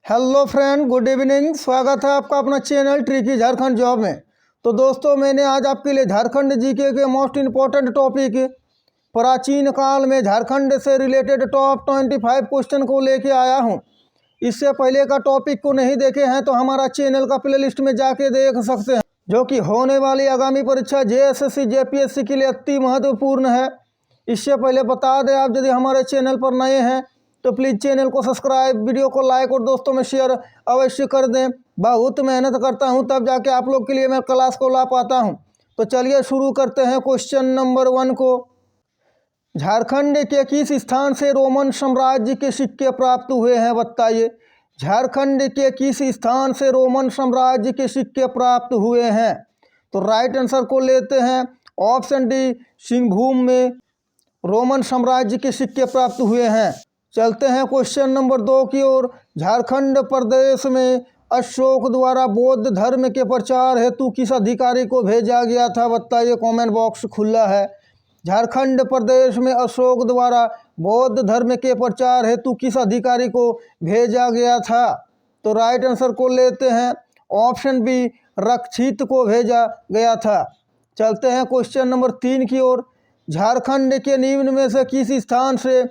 Hello friend, good evening. स्वागत है आपका अपना चैनल ट्रिकी झारखंड जॉब में। तो दोस्तों, मैंने आज आपके लिए झारखंड जीके के मोस्ट इम्पोर्टेंट टॉपिक प्राचीन काल में झारखंड से रिलेटेड टॉप 25 क्वेश्चन को लेके आया हूं। इससे पहले का टॉपिक को नहीं देखे हैं तो हमारा चैनल का प्लेलिस्ट में जाके देख सकते हैं, जो कि होने वाली आगामी परीक्षा जेएसएससी जेपीएससी के लिए अति महत्वपूर्ण है। इससे पहले बता दें, आप यदि हमारे चैनल पर नए हैं तो प्लीज़ चैनल को सब्सक्राइब, वीडियो को लाइक और दोस्तों में शेयर अवश्य कर दें। बहुत मेहनत करता हूं तब जाके आप लोग के लिए मैं क्लास को ला पाता हूं। तो चलिए शुरू करते हैं क्वेश्चन नंबर 1 को। झारखंड के किस स्थान से रोमन साम्राज्य के सिक्के प्राप्त हुए हैं, बताइए। झारखंड के किस स्थान से रोमन साम्राज्य के सिक्के प्राप्त हुए हैं? तो राइट आंसर को लेते हैं ऑप्शन डी, सिंहभूम में रोमन साम्राज्य के सिक्के प्राप्त हुए हैं। चलते हैं क्वेश्चन नंबर 2 की ओर। झारखंड प्रदेश में अशोक द्वारा बौद्ध धर्म के प्रचार हेतु किस अधिकारी को भेजा गया था, बताइए। कमेंट बॉक्स खुला है। झारखंड प्रदेश में अशोक द्वारा बौद्ध धर्म के प्रचार हेतु किस अधिकारी को भेजा गया था? तो राइट आंसर को लेते हैं ऑप्शन बी, रक्षित को भेजा गया था। चलते हैं क्वेश्चन नंबर 3 की ओर। झारखंड के निम्न में से किस स्थान से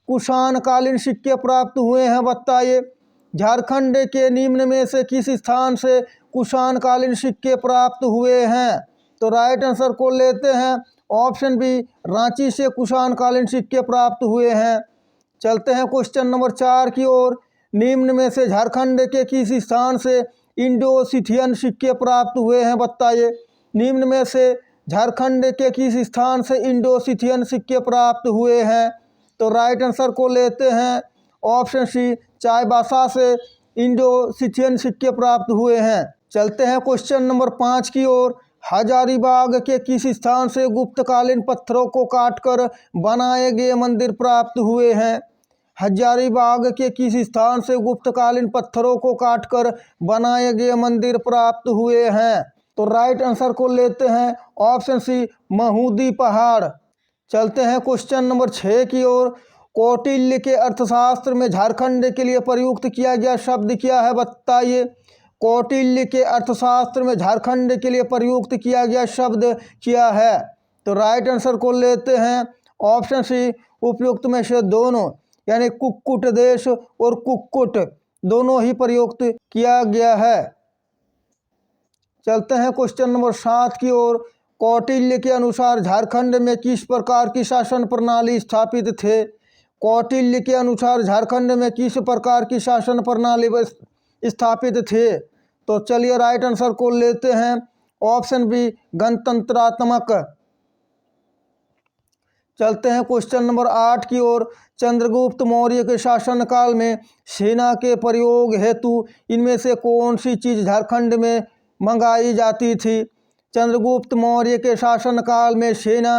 कुषाण कालीन सिक्के प्राप्त हुए हैं, बताइए। झारखंड के निम्न में से किस स्थान से कुषाण कालीन सिक्के प्राप्त हुए हैं? तो राइट आंसर को लेते हैं ऑप्शन बी, रांची से कुषाण कालीन सिक्के प्राप्त हुए हैं। चलते हैं क्वेश्चन नंबर 4 की ओर। निम्न में से झारखंड के किस स्थान से इंडो सिथियन सिक्के प्राप्त हुए हैं, बताइए। निम्न में से झारखंड के किस स्थान से इंडो सिथियन सिक्के प्राप्त हुए हैं? तो राइट आंसर को लेते हैं ऑप्शन सी, चाईबासा से इंडो सिथियन सिक्के प्राप्त हुए हैं। चलते हैं क्वेश्चन नंबर 5 की ओर। हजारीबाग के किस स्थान से गुप्तकालीन पत्थरों को काटकर बनाए गए मंदिर प्राप्त हुए हैं? हजारीबाग के किस स्थान से गुप्तकालीन पत्थरों को काटकर बनाए गए मंदिर प्राप्त हुए हैं? तो राइट आंसर को लेते हैं ऑप्शन सी, महूदी पहाड़। चलते हैं क्वेश्चन नंबर 6 की ओर। कौटिल्य के अर्थशास्त्र में झारखंड के लिए प्रयुक्त किया गया शब्द क्या है, बताइए। कौटिल्य के अर्थशास्त्र में झारखंड के लिए प्रयुक्त किया गया शब्द क्या है? तो राइट आंसर को लेते हैं ऑप्शन सी, उपयुक्त में से दोनों, यानी कुक्कुट देश और कुक्कुट दोनों ही प्रयुक्त किया गया है। चलते हैं क्वेश्चन नंबर 7 की ओर। कौटिल्य के अनुसार झारखंड में किस प्रकार की शासन प्रणाली स्थापित थे? कौटिल्य के अनुसार झारखंड में किस प्रकार की शासन प्रणाली स्थापित थे? तो चलिए राइट आंसर को लेते हैं ऑप्शन बी, गणतंत्रात्मक। चलते हैं क्वेश्चन नंबर 8 की ओर। चंद्रगुप्त मौर्य के शासनकाल में सेना के प्रयोग हेतु इनमें से कौन सी चीज़ झारखंड में मंगाई जाती थी? चंद्रगुप्त मौर्य के शासनकाल में सेना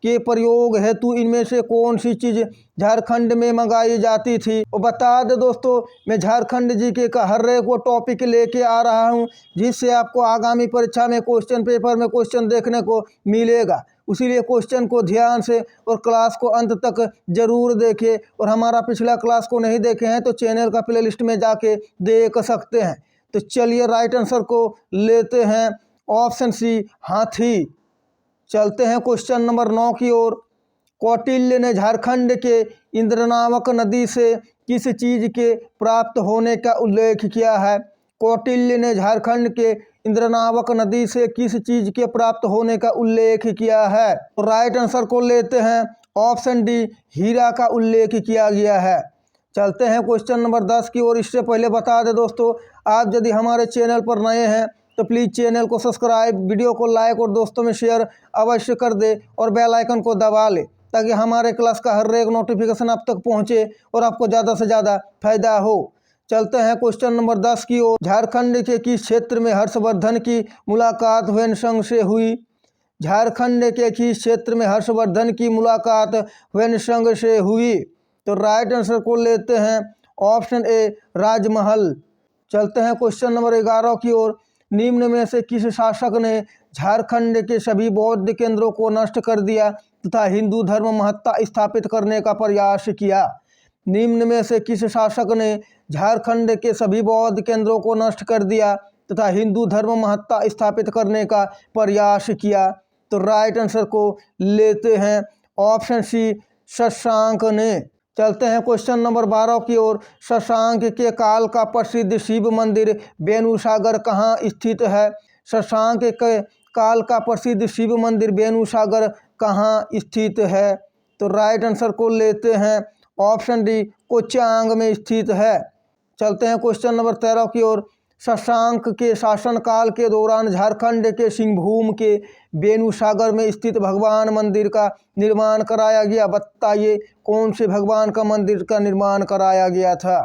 के प्रयोग हेतु इनमें से कौन सी चीज़ झारखंड में मंगाई जाती थी? और बता दें दोस्तों, मैं झारखंड जीके का हर एक वो टॉपिक लेके आ रहा हूं जिससे आपको आगामी परीक्षा में क्वेश्चन पेपर में क्वेश्चन देखने को मिलेगा। इसीलिए क्वेश्चन को ध्यान से और क्लास को अंत तक जरूर देखें। और हमारा पिछला क्लास को नहीं देखे हैं तो चैनल का प्लेलिस्ट में जाके देख सकते हैं। तो चलिए राइट आंसर को लेते हैं ऑप्शन सी, हाथी। चलते हैं क्वेश्चन नंबर 9 की ओर। कौटिल्य ने झारखंड के इंद्रनावक नदी से किस चीज़ के प्राप्त होने का उल्लेख किया है? कौटिल्य ने झारखंड के इंद्रनावक नदी से किस चीज़ के प्राप्त होने का उल्लेख किया है? तो राइट आंसर को लेते हैं ऑप्शन डी, हीरा का उल्लेख किया गया है। चलते हैं क्वेश्चन नंबर 10 की ओर। इससे पहले बता दें दोस्तों, आप यदि हमारे चैनल पर नए हैं तो प्लीज़ चैनल को सब्सक्राइब, वीडियो को लाइक और दोस्तों में शेयर अवश्य कर दे और बेल आइकन को दबा ले ताकि हमारे क्लास का हर एक नोटिफिकेशन आप तक पहुंचे और आपको ज़्यादा से ज़्यादा फायदा हो। चलते हैं क्वेश्चन नंबर 10 की ओर। झारखंड के किस क्षेत्र में हर्षवर्धन की मुलाकात ह्वेनसंग से हुई? झारखंड के किस क्षेत्र में हर्षवर्धन की मुलाकात ह्वेनसंग से हुई? तो राइट आंसर को लेते हैं ऑप्शन ए, राजमहल। चलते हैं क्वेश्चन नंबर 11 की ओर। निम्न में से किस शासक ने झारखंड के सभी बौद्ध केंद्रों को नष्ट कर दिया तथा हिंदू धर्म महत्ता स्थापित करने का प्रयास किया? निम्न में से किस शासक ने झारखंड के सभी बौद्ध केंद्रों को नष्ट कर दिया तथा हिंदू धर्म महत्ता स्थापित करने का प्रयास किया? तो राइट आंसर को लेते हैं ऑप्शन सी, शशांक ने। चलते हैं क्वेश्चन नंबर 12 की ओर। शशांक के काल का प्रसिद्ध शिव मंदिर बेनुसागर कहाँ स्थित है? शशांक के काल का प्रसिद्ध शिव मंदिर बेनुसागर कहाँ स्थित है? तो राइट आंसर को लेते हैं ऑप्शन डी, कोचांग में स्थित है। चलते हैं क्वेश्चन नंबर 13 की ओर। शशांक के शासनकाल के दौरान झारखंड के सिंहभूम के बेनुसागर में स्थित भगवान मंदिर का निर्माण कराया गया। बताइए कौन से भगवान का मंदिर का निर्माण कराया गया था?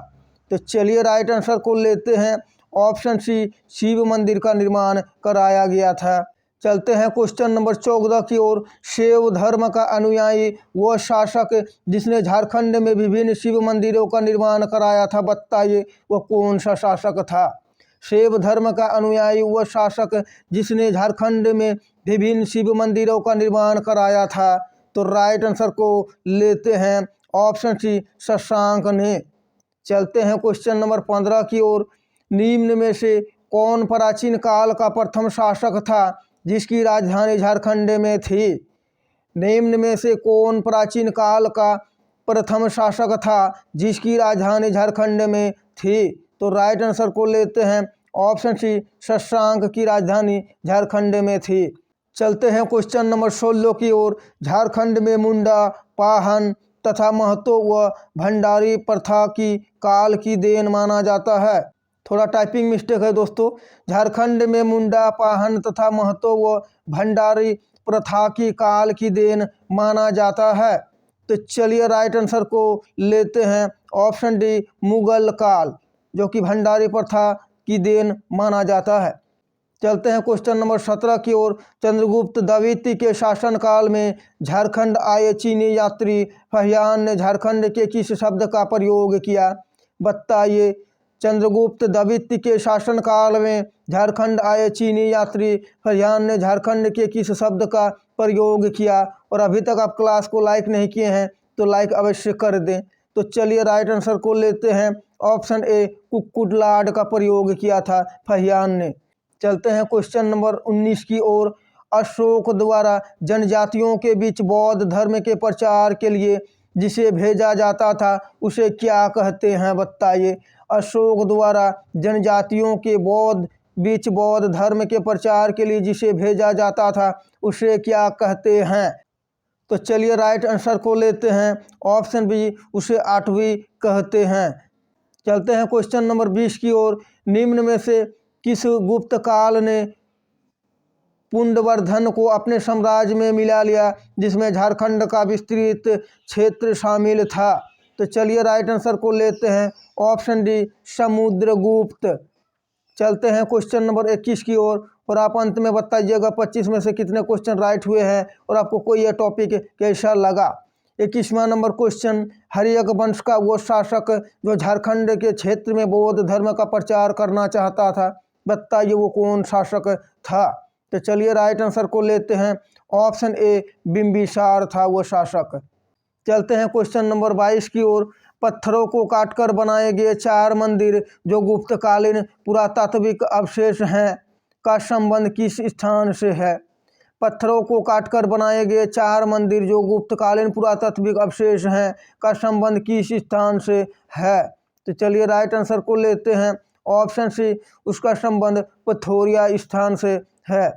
तो चलिए राइट आंसर को लेते हैं ऑप्शन सी, शिव मंदिर का निर्माण कराया गया था। चलते हैं क्वेश्चन नंबर 14 की ओर। शैव धर्म का अनुयायी वह शासक जिसने झारखंड में विभिन्न शिव मंदिरों का निर्माण कराया था। बताइए वह कौन सा शासक था? शैव धर्म का अनुयायी वह शासक जिसने झारखंड में विभिन्न शिव मंदिरों का निर्माण कराया था। तो राइट आंसर को लेते हैं ऑप्शन सी, शशांक ने। चलते हैं क्वेश्चन नंबर 15 की ओर। निम्न में से कौन प्राचीन काल का प्रथम शासक था जिसकी राजधानी झारखंड में थी? निम्न में से कौन प्राचीन काल का प्रथम शासक था जिसकी राजधानी झारखंड में थी? तो राइट आंसर को लेते हैं ऑप्शन सी, शशांक की राजधानी झारखंड में थी। चलते हैं क्वेश्चन नंबर 16 की ओर। झारखंड में मुंडा, पाहन तथा महतो व भंडारी प्रथा की काल की देन माना जाता है। थोड़ा टाइपिंग मिस्टेक है दोस्तों। झारखंड में मुंडा, पाहन तथा महतो व भंडारी प्रथा की काल की देन माना जाता है। तो चलिए राइट आंसर को लेते हैं ऑप्शन डी, मुगल काल, जो कि भंडारी प्रथा की देन माना जाता है। चलते हैं क्वेश्चन नंबर 17 की ओर। चंद्रगुप्त द्वितीय के शासनकाल में झारखंड आए चीनी यात्री फहियान ने झारखंड के किस शब्द का प्रयोग किया? बताइए चंद्रगुप्त द्वितीय के शासनकाल में झारखंड आए चीनी यात्री फहियान ने झारखंड के किस शब्द का प्रयोग किया? और अभी तक आप क्लास को लाइक नहीं किए हैं तो लाइक अवश्य कर दें। तो चलिए राइट आंसर को लेते हैं ऑप्शन ए, कुक्कुटलाड का प्रयोग किया था फहियान ने। चलते हैं क्वेश्चन नंबर 19 की ओर। अशोक द्वारा जनजातियों के बीच बौद्ध धर्म के प्रचार के लिए जिसे भेजा जाता था उसे क्या कहते हैं? बताइए अशोक द्वारा जनजातियों के बीच बौद्ध धर्म के प्रचार के लिए जिसे भेजा जाता था उसे क्या कहते हैं? तो चलिए राइट आंसर को लेते हैं ऑप्शन बी, उसे आठवीं कहते हैं। चलते हैं क्वेश्चन नंबर 20 की ओर। निम्न में से किस गुप्त काल ने पुंडवर्धन को अपने साम्राज्य में मिला लिया जिसमें झारखंड का विस्तृत क्षेत्र शामिल था? तो चलिए राइट आंसर को लेते हैं ऑप्शन डी, समुद्रगुप्त। चलते हैं क्वेश्चन नंबर 21 की ओर। और आप अंत में बताइएगा 25 में से कितने क्वेश्चन राइट हुए हैं और आपको कोई यह टॉपिक कैसा लगा। 21वां नंबर क्वेश्चन। हर्यक वंश का वो शासक जो झारखंड के क्षेत्र में बौद्ध धर्म का प्रचार करना चाहता था, बताइए वो कौन शासक था? तो चलिए राइट आंसर को लेते हैं ऑप्शन ए, बिंबिसार था वो शासक। चलते हैं क्वेश्चन नंबर 22 की ओर। पत्थरों को काटकर बनाए गए 4 मंदिर जो गुप्तकालीन पुरातात्विक अवशेष हैं का संबंध किस स्थान से है? पत्थरों को काटकर बनाए गए 4 मंदिर जो गुप्तकालीन पुरातात्विक अवशेष हैं का संबंध किस स्थान से है? तो चलिए राइट आंसर को लेते हैं ऑप्शन सी, उसका संबंध पथौरिया स्थान से है।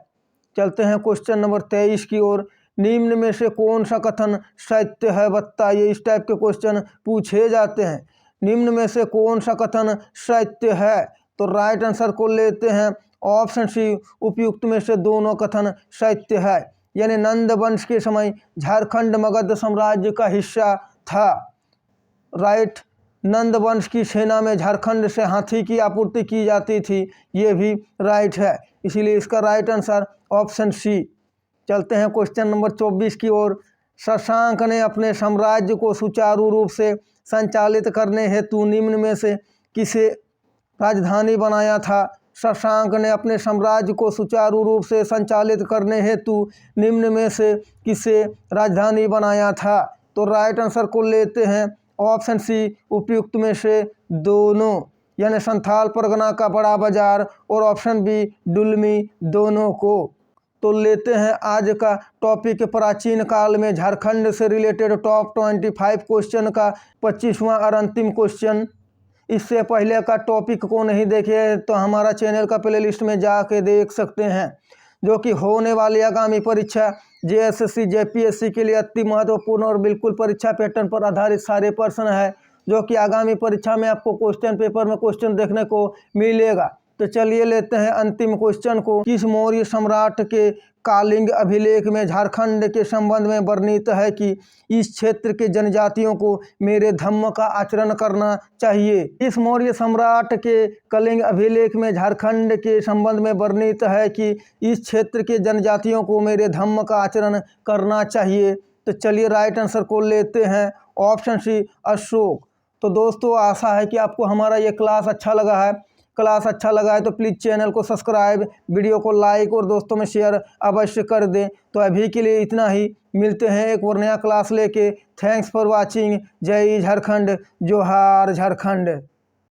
चलते हैं क्वेश्चन नंबर 23 की ओर। निम्न में से कौन सा कथन सत्य है? बताइए, इस टाइप के क्वेश्चन पूछे जाते हैं। निम्न में से कौन सा कथन सत्य है? तो राइट आंसर को लेते हैं ऑप्शन सी, उपयुक्त में से दोनों कथन सत्य है। यानी नंद वंश के समय झारखंड मगध साम्राज्य का हिस्सा था। राइट, नंद वंश की सेना में झारखंड से हाथी की आपूर्ति की जाती थी, ये भी राइट है, इसीलिए इसका राइट आंसर ऑप्शन सी। चलते हैं क्वेश्चन नंबर 24 की ओर। शशांक ने अपने साम्राज्य को सुचारू रूप से संचालित करने हेतु निम्न में से किसे राजधानी बनाया था? शशांक ने अपने साम्राज्य को सुचारू रूप से संचालित करने हेतु निम्न में से किसे राजधानी बनाया था? तो राइट आंसर को लेते हैं ऑप्शन सी उपयुक्त में से दोनों, यानी संथाल परगना का बड़ा बाजार और ऑप्शन बी डुलमी, दोनों को। तो लेते हैं आज का टॉपिक, प्राचीन काल में झारखंड से रिलेटेड टॉप 25 क्वेश्चन का 25वां और अंतिम क्वेश्चन। इससे पहले का टॉपिक को नहीं देखे तो हमारा चैनल का प्लेलिस्ट में जाके देख सकते हैं, जो कि होने वाली आगामी परीक्षा जेएसएससी जेपीएससी के लिए अति महत्वपूर्ण और बिल्कुल परीक्षा पैटर्न पर आधारित सारे प्रश्न है, जो कि आगामी परीक्षा में आपको क्वेश्चन पेपर में क्वेश्चन देखने को मिलेगा। तो चलिए लेते हैं अंतिम क्वेश्चन को। किस मौर्य सम्राट के कालिंग अभिलेख में झारखंड के संबंध में वर्णित है कि इस क्षेत्र के जनजातियों को मेरे धम्म का आचरण करना चाहिए? इस मौर्य सम्राट के कलिंग अभिलेख में झारखंड के संबंध में वर्णित है कि इस क्षेत्र के जनजातियों को मेरे धम्म का आचरण करना चाहिए। तो चलिए राइट आंसर को लेते हैं, ऑप्शन सी अशोक। तो दोस्तों आशा है कि आपको हमारा ये क्लास अच्छा लगा है। क्लास अच्छा लगा है तो प्लीज़ चैनल को सब्सक्राइब, वीडियो को लाइक और दोस्तों में शेयर अवश्य कर दें। तो अभी के लिए इतना ही, मिलते हैं एक और नया क्लास लेके। Thanks for watching. जय झारखंड, जोहार झारखंड।